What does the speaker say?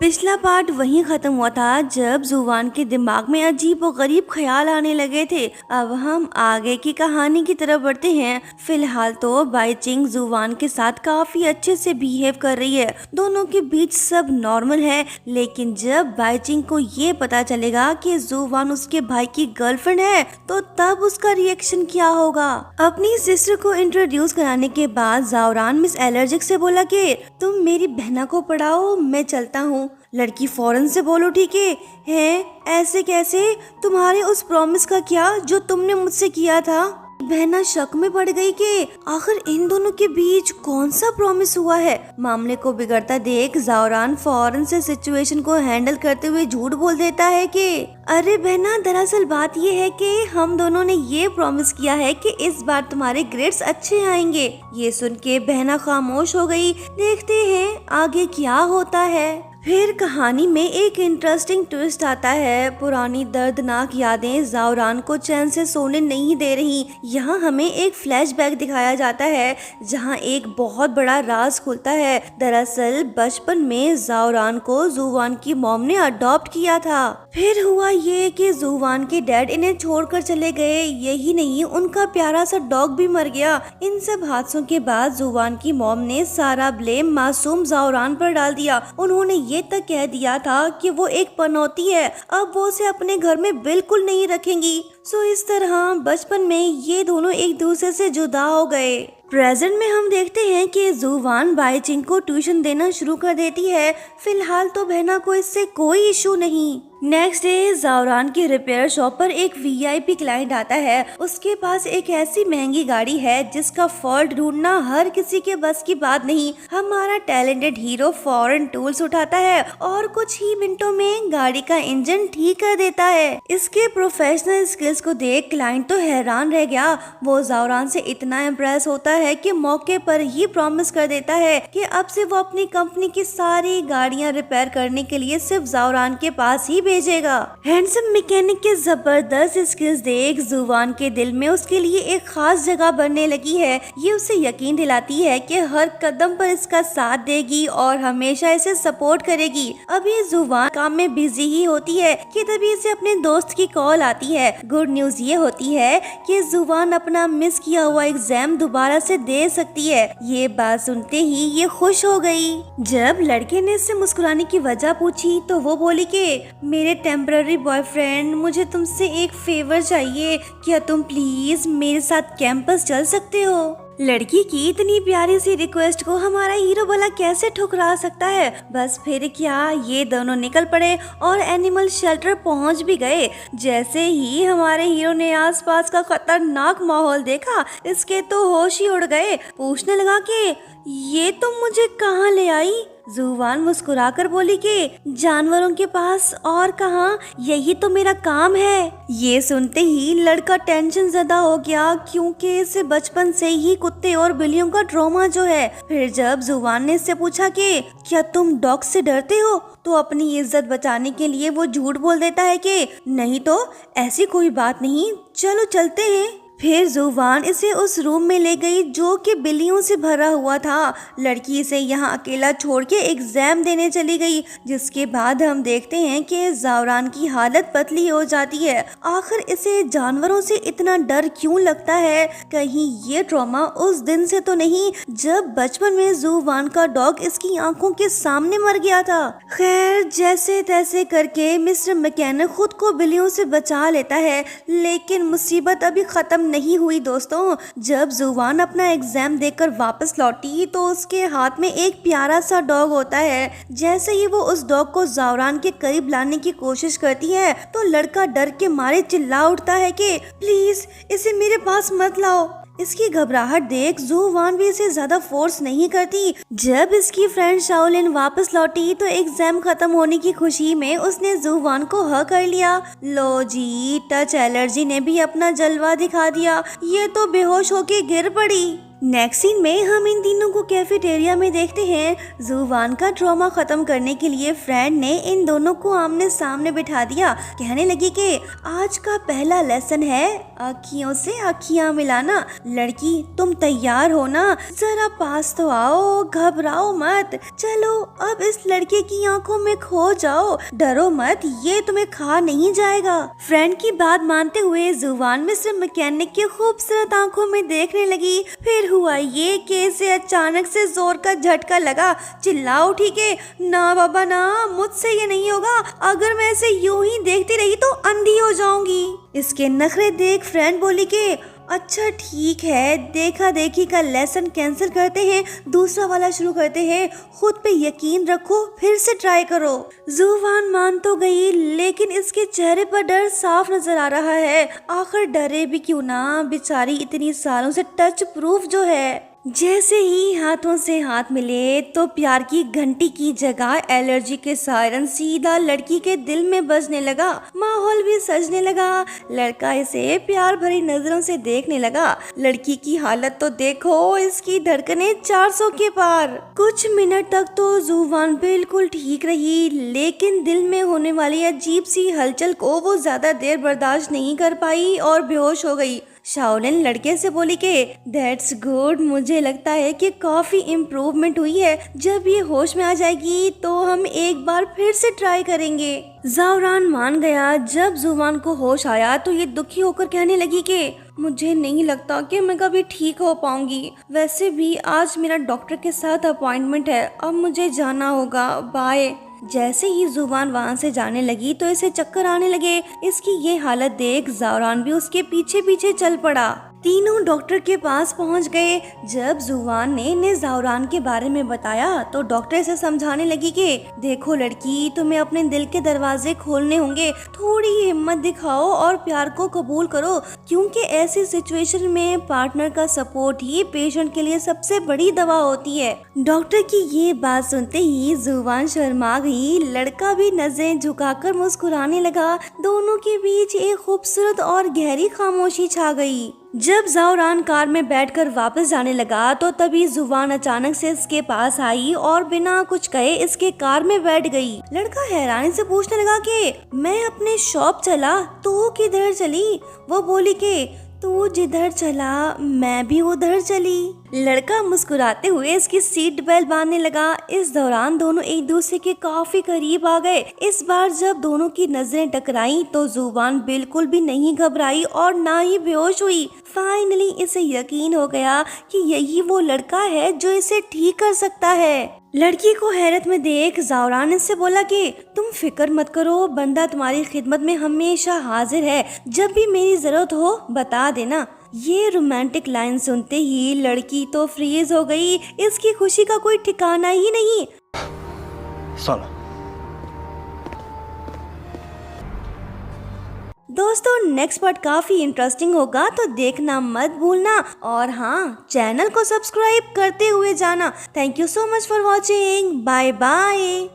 पिछला पार्ट वहीं खत्म हुआ था जब जुवान के दिमाग में अजीब और गरीब ख्याल आने लगे थे। अब हम आगे की कहानी की तरफ बढ़ते हैं। फिलहाल तो बाईचिंग जुवान के साथ काफी अच्छे से बिहेव कर रही है, दोनों के बीच सब नॉर्मल है। लेकिन जब बाईचिंग को ये पता चलेगा कि जुवान उसके भाई की गर्लफ्रेंड है तो तब उसका रिएक्शन क्या होगा। अपनी सिस्टर को इंट्रोड्यूस कराने के बाद जावरान मिस एलर्जिक से बोला कि तुम मेरी बहना को पढ़ाओ, मैं चलता हूँ। लड़की फौरन से बोलो ठीक है, ऐसे कैसे, तुम्हारे उस प्रॉमिस का क्या जो तुमने मुझसे किया था। बहना शक में पड़ गई कि आखिर इन दोनों के बीच कौन सा प्रॉमिस हुआ है। मामले को बिगड़ता देख जावरान फौरन से सिचुएशन को हैंडल करते हुए झूठ बोल देता है कि अरे बहना, दरअसल बात ये है कि हम दोनों ने ये प्रॉमिस किया है कि इस बार तुम्हारे ग्रेड्स अच्छे आएंगे। ये सुन के बहना खामोश हो गई। देखते हैं आगे क्या होता है। फिर कहानी में एक इंटरेस्टिंग ट्विस्ट आता है। पुरानी दर्दनाक यादें जावरान को चैन से सोने नहीं दे रही। यहाँ हमें एक फ्लैशबैक दिखाया जाता है जहाँ एक बहुत बड़ा राज खुलता है। दरअसल बचपन में जावरान को जुवान की मॉम ने अडॉप्ट किया था। फिर हुआ ये कि जुवान के डैड इन्हें छोड़कर चले गए। यही नहीं, उनका प्यारा सा डॉग भी मर गया। इन सब हादसों के बाद जुवान की मॉम ने सारा ब्लेम मासूम जावरान पर डाल दिया। उन्होंने ये तक कह दिया था कि वो एक पनौती है, अब वो उसे अपने घर में बिल्कुल नहीं रखेंगी। सो इस तरह बचपन में ये दोनों एक दूसरे से जुदा हो गए। प्रेजेंट में हम देखते हैं कि जुवान बाईचिंग को ट्यूशन देना शुरू कर देती है। फिलहाल तो बहना को इससे कोई इशू नहीं। नेक्स्ट डे जावरान की रिपेयर शॉप पर एक वीआईपी क्लाइंट आता है। उसके पास एक ऐसी महंगी गाड़ी है जिसका फॉल्ट ढूंढना हर किसी के बस की बात नहीं। हमारा टैलेंटेड हीरो फौरन टूल्स उठाता है और कुछ ही मिनटों में गाड़ी का इंजन ठीक कर देता है। इसके प्रोफेशनल स्किल्स को देख क्लाइंट तो हैरान रह गया। वो जावरान से इतना इम्प्रेस होता है कि मौके पर ही प्रॉमिस कर देता है कि अब से वो अपनी कंपनी की सारी गाड़ियां रिपेयर करने के लिए सिर्फ जावरान के पास ही भेजेगा। हैंडसम मैकेनिक के जबरदस्त स्किल्स देख जुवान के दिल में उसके लिए एक खास जगह बनने लगी है। ये उसे यकीन दिलाती है कि हर कदम पर इसका साथ देगी और हमेशा इसे सपोर्ट करेगी। अभी जुवान काम में बिजी ही होती है कि तभी इसे अपने दोस्त की कॉल आती है। गुड न्यूज ये होती है कि जुवान अपना मिस किया हुआ एग्जाम दोबारा से दे सकती है। ये बात सुनते ही ये खुश हो गई। जब लड़के ने इससे मुस्कुराने की वजह पूछी तो वो बोली कि मेरे टेम्पररी बॉयफ्रेंड, मुझे तुमसे एक फेवर चाहिए। क्या तुम प्लीज मेरे साथ कैंपस चल सकते हो। लड़की की इतनी प्यारी सी रिक्वेस्ट को हमारा हीरो भला कैसे ठुकरा सकता है। बस फिर क्या, ये दोनों निकल पड़े और एनिमल शेल्टर पहुंच भी गए। जैसे ही हमारे हीरो ने आसपास का खतरनाक माहौल देखा, इसके तो होश ही उड़ गए। पूछने लगा कि ये तुम मुझे कहाँ ले आई। जुवान मुस्कुराकर बोली कि जानवरों के पास और कहाँ, यही तो मेरा काम है। ये सुनते ही लड़का टेंशन ज़्यादा हो गया क्योंकि इसे बचपन से ही कुत्ते और बिल्लियों का ट्रॉमा जो है। फिर जब जुवान ने इससे पूछा कि क्या तुम डॉग से डरते हो, तो अपनी इज्जत बचाने के लिए वो झूठ बोल देता है कि नहीं तो ऐसी कोई बात नहीं, चलो चलते हैं। फिर जुवान इसे उस रूम में ले गई जो कि बिल्लियों से भरा हुआ था। लड़की इसे यहाँ अकेला छोड़ के एग्जाम देने चली गई, जिसके बाद हम देखते हैं कि जावरान की हालत पतली हो जाती है। आखिर इसे जानवरों से इतना डर क्यों लगता है। कहीं ये ट्रॉमा उस दिन से तो नहीं जब बचपन में जुवान का डॉग इसकी आंखों के सामने मर गया था। खैर, जैसे तैसे करके मिस्टर मैकेनिक खुद को बिल्लियों से बचा लेता है, लेकिन मुसीबत अभी खत्म नहीं हुई दोस्तों। जब जुवान अपना एग्जाम देकर वापस लौटी तो उसके हाथ में एक प्यारा सा डॉग होता है। जैसे ही वो उस डॉग को जावरान के करीब लाने की कोशिश करती है तो लड़का डर के मारे चिल्ला उठता है कि प्लीज इसे मेरे पास मत लाओ। इसकी घबराहट देख जुवान भी इसे ज्यादा फोर्स नहीं करती। जब इसकी फ्रेंड शाओलिन वापस लौटी तो एग्जाम खत्म होने की खुशी में उसने जुवान को हग कर लिया। लो जी, टच एलर्जी ने भी अपना जलवा दिखा दिया। ये तो बेहोश होके गिर पड़ी। नेक्स्ट सीन में हम इन तीनों को कैफेटेरिया में देखते हैं। जुवान का ट्रॉमा खत्म करने के लिए फ्रेंड ने इन दोनों को आमने सामने बिठा दिया। कहने लगी कि आज का पहला लेसन है अखियों से अखियां मिलाना। लड़की तुम तैयार हो ना? जरा पास तो आओ, घबराओ मत। चलो अब इस लड़के की आंखों में खो जाओ, डरो मत, ये तुम्हें खा नहीं जाएगा। फ्रेंड की बात मानते हुए जुबान मिस्टर मैकेनिक की खूबसूरत आंखों में देखने लगी। फिर हुआ ये कि इसे अचानक से जोर का झटका लगा। चिल्ला उठी के ना बाबा ना, मुझसे ये नहीं होगा, अगर मैं इसे यूं ही देखती रही तो अंधी हो जाऊंगी। इसके नखरे देख फ्रेंड बोली कि अच्छा ठीक है, देखा देखी का लेसन कैंसिल करते हैं, दूसरा वाला शुरू करते हैं, खुद पे यकीन रखो, फिर से ट्राई करो। जुबान मान तो गई, लेकिन इसके चेहरे पर डर साफ नजर आ रहा है। आखिर डरे भी क्यों ना, बेचारी इतनी सालों से टच प्रूफ जो है। जैसे ही हाथों से हाथ मिले तो प्यार की घंटी की जगह एलर्जी के सायरन सीधा लड़की के दिल में बजने लगा। माहौल भी सजने लगा। लड़का इसे प्यार भरी नजरों से देखने लगा। लड़की की हालत तो देखो, इसकी धड़कनें 400 के पार। कुछ मिनट तक तो जुबान बिल्कुल ठीक रही, लेकिन दिल में होने वाली अजीब सी हलचल को वो ज्यादा देर बर्दाश्त नहीं कर पाई और बेहोश हो गई। शाओलिन लड़के से बोली कि दैट्स गुड, मुझे लगता है कि काफी इम्प्रूवमेंट हुई है। जब ये होश में आ जाएगी तो हम एक बार फिर से ट्राई करेंगे। ज़ावरान मान गया। जब जुबान को होश आया तो ये दुखी होकर कहने लगी कि मुझे नहीं लगता कि मैं कभी ठीक हो पाऊंगी। वैसे भी आज मेरा डॉक्टर के साथ अपॉइंटमेंट है, अब मुझे जाना होगा, बाय। जैसे ही जुबान वहाँ से जाने लगी तो इसे चक्कर आने लगे। इसकी ये हालत देख ज़ावरान भी उसके पीछे पीछे चल पड़ा। तीनों डॉक्टर के पास पहुंच गए। जब जुबान ने इन्हें ज़ावरान के बारे में बताया तो डॉक्टर से समझाने लगी कि देखो लड़की, तुम्हें अपने दिल के दरवाजे खोलने होंगे, थोड़ी हिम्मत दिखाओ और प्यार को कबूल करो, क्योंकि ऐसी सिचुएशन में पार्टनर का सपोर्ट ही पेशेंट के लिए सबसे बड़ी दवा होती है। डॉक्टर की ये बात सुनते ही जुबान शर्मा गई। लड़का भी नजरें झुकाकर मुस्कुराने लगा। दोनों के बीच एक खूबसूरत और गहरी खामोशी छा गई। जब ज़ावरान कार में बैठकर वापस जाने लगा तो तभी जुबान अचानक से इसके पास आई और बिना कुछ कहे इसके कार में बैठ गई। लड़का हैरानी से पूछने लगा कि मैं अपने शॉप चला, तू किधर चली? वो बोली कि तू जिधर चला मैं भी उधर चली। लड़का मुस्कुराते हुए इसकी सीट बेल्ट बांधने लगा। इस दौरान दोनों एक दूसरे के काफी करीब आ गए। इस बार जब दोनों की नजरें टकराईं तो जुबान बिल्कुल भी नहीं घबराई और ना ही बेहोश हुई। फाइनली इसे यकीन हो गया कि यही वो लड़का है जो इसे ठीक कर सकता है। लड़की को हैरत में देख ज़ावरान इससे बोला कि तुम फिक्र मत करो, बंदा तुम्हारी खिदमत में हमेशा हाजिर है, जब भी मेरी जरूरत हो बता देना। ये रोमांटिक लाइन सुनते ही लड़की तो फ्रीज हो गई। इसकी खुशी का कोई ठिकाना ही नहीं। दोस्तों नेक्स्ट पार्ट काफी इंटरेस्टिंग होगा, तो देखना मत भूलना। और हाँ, चैनल को सब्सक्राइब करते हुए जाना। Thank you so much for watching. Bye bye.